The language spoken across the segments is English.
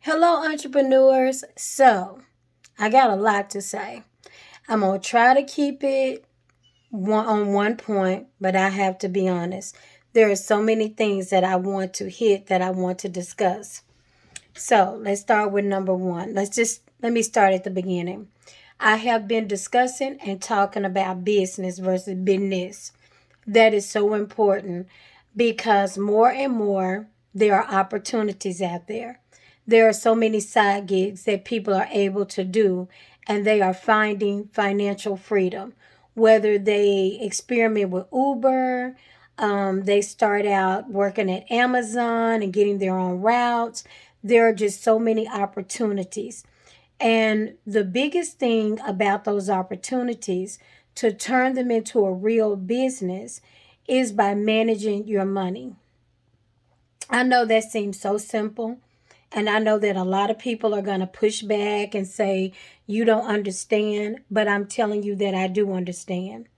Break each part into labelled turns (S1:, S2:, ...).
S1: Hello, entrepreneurs. I got a lot to say. I'm going to try to keep it on one point, but I have to be honest. There are so many things that I want to hit that I want to discuss. So, let's start with number one. Let me start at the beginning. I have been discussing and talking about business versus business. That is so important because more and more there are opportunities out there. There are so many side gigs that people are able to do, and they are finding financial freedom. Whether they experiment with Uber, they start out working at Amazon and getting their own routes. There are just so many opportunities. And the biggest thing about those opportunities to turn them into a real business is by managing your money. I know that seems so simple. And I know that a lot of people are going to push back and say, you don't understand. But I'm telling you that I do understand.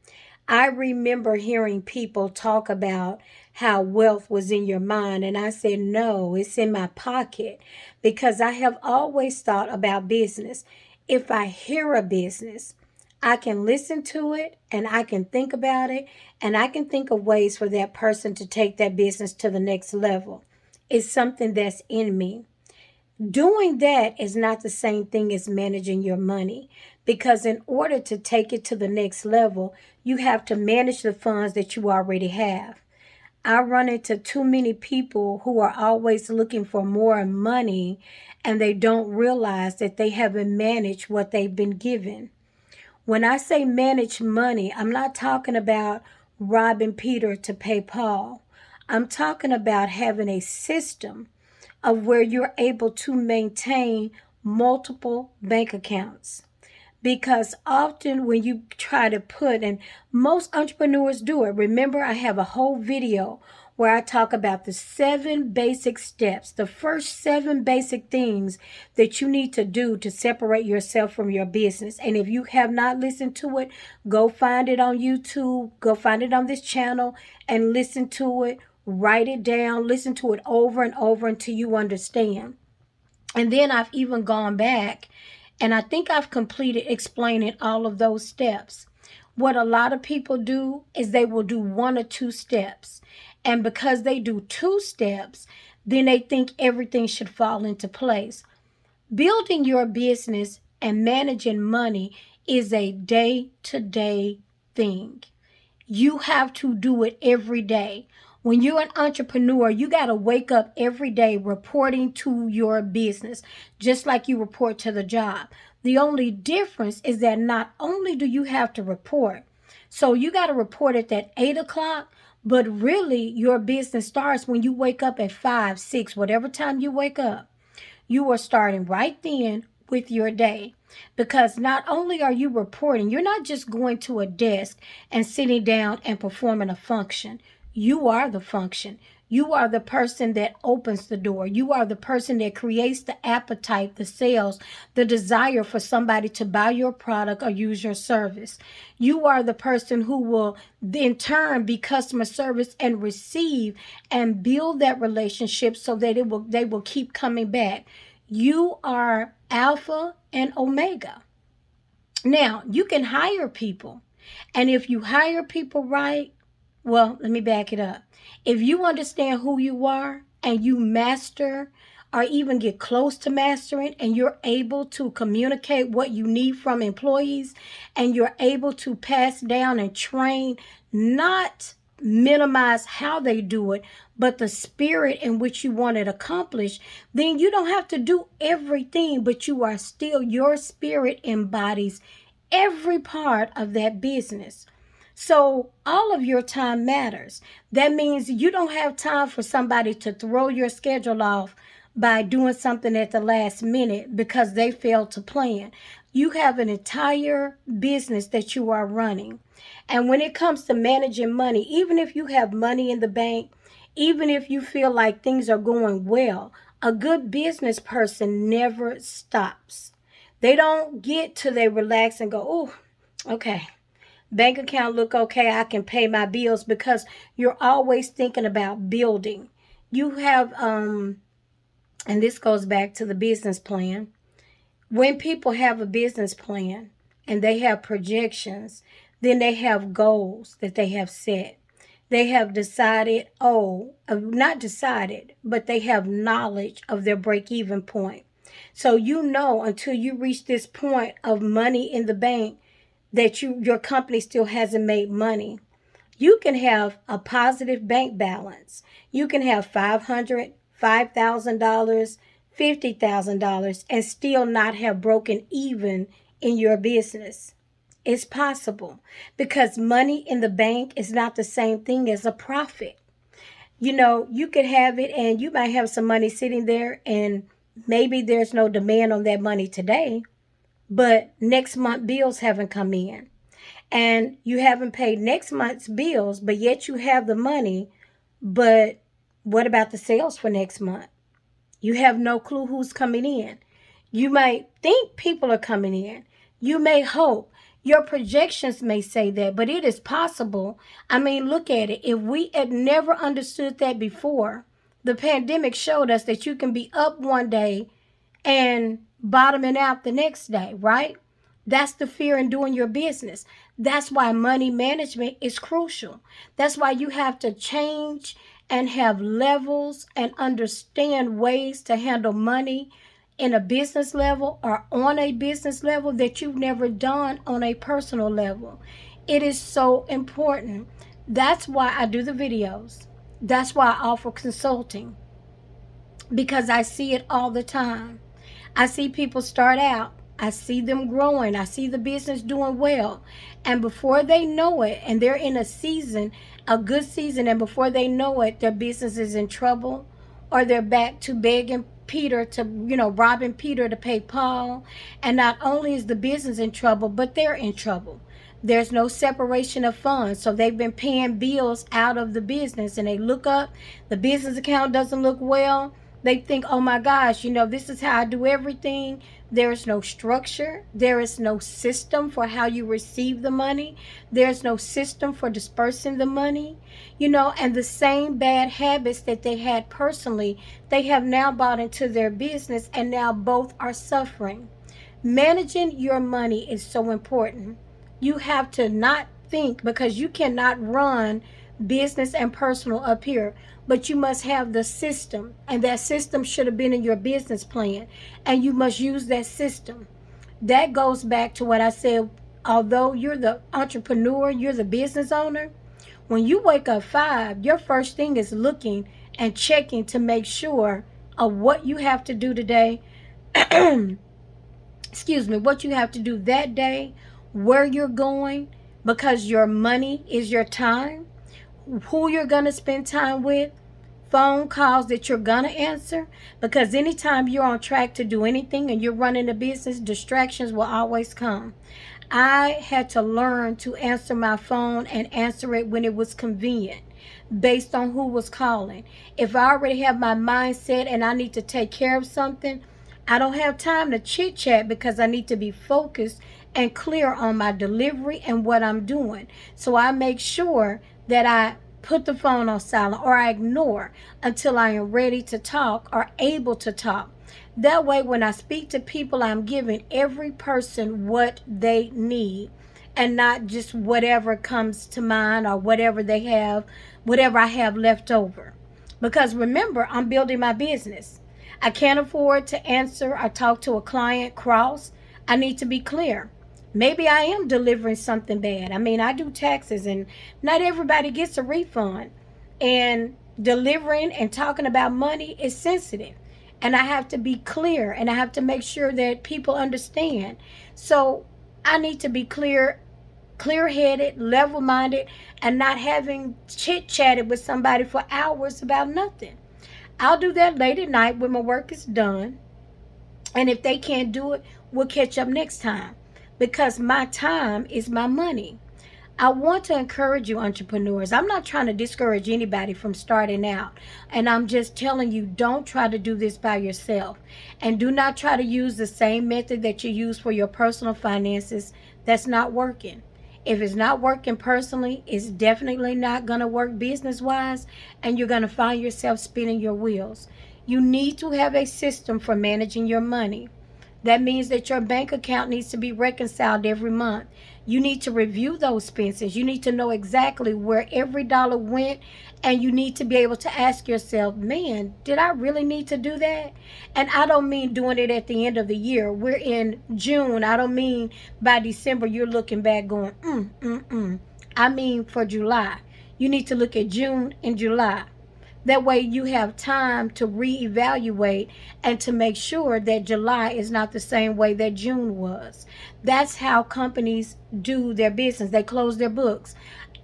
S1: I remember hearing people talk about how wealth was in your mind. And I said, no, it's in my pocket because I have always thought about business. If I hear a business, I can listen to it and I can think about it and I can think of ways for that person to take that business to the next level. It's something that's in me. Doing that is not the same thing as managing your money because in order to take it to the next level, you have to manage the funds that you already have. I run into too many people who are always looking for more money and they don't realize that they haven't managed what they've been given. When I say manage money, I'm not talking about robbing Peter to pay Paul. I'm talking about having a system of where you're able to maintain multiple bank accounts. Because often when you try to put, and most entrepreneurs do it, remember I have a whole video where I talk about the 7 basic steps, the first 7 basic things that you need to do to separate yourself from your business. And if you have not listened to it, go find it on YouTube, go find it on this channel and listen to it, write it down, listen to it over and over until you understand. And then I've even gone back and I think I've completed explaining all of those steps. What a lot of people do is they will do 1 or 2 steps. And because they do 2 steps, then they think everything should fall into place. Building your business and managing money is a day to day thing. You have to do it every day. When you're an entrepreneur, you got to wake up every day reporting to your business, just like you report to the job. The only difference is that not only do you have to report, so you got to report at that 8 o'clock, but really your business starts when you wake up at 5, 6, whatever time you wake up. You are starting right then with your day because not only are you reporting, you're not just going to a desk and sitting down and performing a function. You are the function. You are the person that opens the door. You are the person that creates the appetite, the sales, the desire for somebody to buy your product or use your service. You are the person who will in turn be customer service and receive and build that relationship so that they will keep coming back. You are Alpha and Omega. Now, you can hire people. And if you hire people right, well, let me back it up. If you understand who you are and you master or even get close to mastering and you're able to communicate what you need from employees and you're able to pass down and train, not minimize how they do it, but the spirit in which you want it accomplished, then you don't have to do everything, but you are still, your spirit embodies every part of that business. So all of your time matters. That means you don't have time for somebody to throw your schedule off by doing something at the last minute because they failed to plan. You have an entire business that you are running. And when it comes to managing money, even if you have money in the bank, even if you feel like things are going well, a good business person never stops. They don't get to they relax and go, oh, okay, bank account look okay, I can pay my bills, because you're always thinking about building. You have and this goes back to the business plan. When people have a business plan and they have projections, then they have goals that they have set. They have decided, not decided, but they have knowledge of their break even point. So you know until you reach this point of money in the bank that your company still hasn't made money. You can have a positive bank balance. You can have $500, $5,000, $50,000 and still not have broken even in your business. It's possible because money in the bank is not the same thing as a profit. You could have it and you might have some money sitting there and maybe there's no demand on that money today, but next month bills haven't come in and you haven't paid next month's bills, but yet you have the money. But what about the sales for next month? You have no clue who's coming in. You might think people are coming in. You may hope. Your projections may say that, but it is possible. I mean, look at it. If we had never understood that before, the pandemic showed us that you can be up one day and bottoming out the next day, right? That's the fear in doing your business. That's why money management is crucial. That's why you have to change and have levels and understand ways to handle money in a business level or on a business level that you've never done on a personal level. It is so important. That's why I do the videos. That's why I offer consulting, because I see it all the time. I see people start out. I see them growing. I see the business doing well. And before they know it, and they're in a season, a good season, and before they know it, their business is in trouble, or they're back to begging Peter to, robbing Peter to pay Paul. And not only is the business in trouble, but they're in trouble. There's no separation of funds. So they've been paying bills out of the business, and they look up, the business account doesn't look well. They think, oh my gosh, this is how I do everything. There is no structure. There is no system for how you receive the money. There's no system for dispersing the money. And the same bad habits that they had personally, they have now brought into their business, and now both are suffering. Managing your money is so important. You have to not think, because you cannot run business and personal up here, but you must have the system, and that system should have been in your business plan, and you must use that system. That goes back to what I said. Although you're the entrepreneur, you're the business owner, when you wake up 5, your first thing is looking and checking to make sure of what you have to do today. Excuse me, what you have to do that day, where you're going, because your money is your time, who you're going to spend time with, phone calls that you're going to answer. Because anytime you're on track to do anything and you're running a business, distractions will always come. I had to learn to answer my phone and answer it when it was convenient, based on who was calling. If I already have my mindset and I need to take care of something, I don't have time to chit chat, because I need to be focused and clear on my delivery and what I'm doing. So I make sure that I put the phone on silent, or I ignore until I am ready to talk or able to talk. That way, when I speak to people, I'm giving every person what they need, and not just whatever comes to mind or whatever they have, whatever I have left over. Because remember, I'm building my business. I can't afford to answer or talk to a client cross. I need to be clear. Maybe I am delivering something bad. I mean, I do taxes, and not everybody gets a refund. And delivering and talking about money is sensitive. And I have to be clear, and I have to make sure that people understand. So I need to be clear-headed, level-minded, and not having chit-chatted with somebody for hours about nothing. I'll do that late at night when my work is done. And if they can't do it, we'll catch up next time, because my time is my money. I want to encourage you, entrepreneurs. I'm not trying to discourage anybody from starting out. And I'm just telling you, don't try to do this by yourself. And do not try to use the same method that you use for your personal finances. That's not working. If it's not working personally, it's definitely not going to work business-wise. And you're going to find yourself spinning your wheels. You need to have a system for managing your money. That means that your bank account needs to be reconciled every month. You need to review those expenses. You need to know exactly where every dollar went, and you need to be able to ask yourself, man, did I really need to do that? And I don't mean doing it at the end of the year. We're in June. I don't mean by December you're looking back going, I mean for July. You need to look at June and July. That way you have time to reevaluate and to make sure that July is not the same way that June was. That's how companies do their business. They close their books.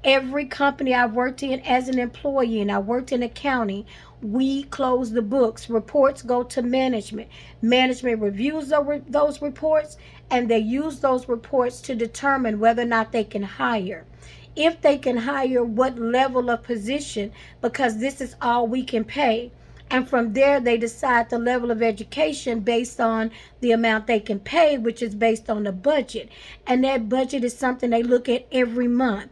S1: Every company I've worked in as an employee, and I worked in accounting, we close the books. Reports go to management. Management reviews those reports, and they use those reports to determine whether or not they can hire. If they can hire, what level of position, because this is all we can pay. And from there, they decide the level of education based on the amount they can pay, which is based on the budget. And that budget is something they look at every month.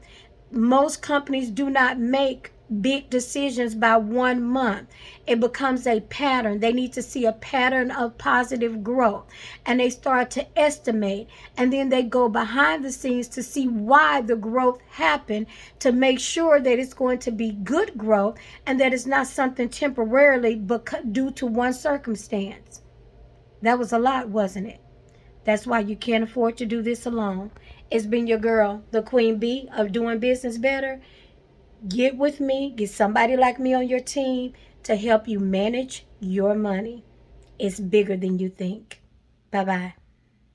S1: Most companies do not make big decisions by 1 month. It becomes a pattern. They need to see a pattern of positive growth, and they start to estimate, and then they go behind the scenes to see why the growth happened, to make sure that it's going to be good growth and that it's not something temporarily but due to one circumstance. That was a lot, wasn't it? That's why you can't afford to do this alone. It's been your girl, the Queen Bee of Doing Business Better. Get with me, get somebody like me on your team to help you manage your money. It's bigger than you think. Bye bye.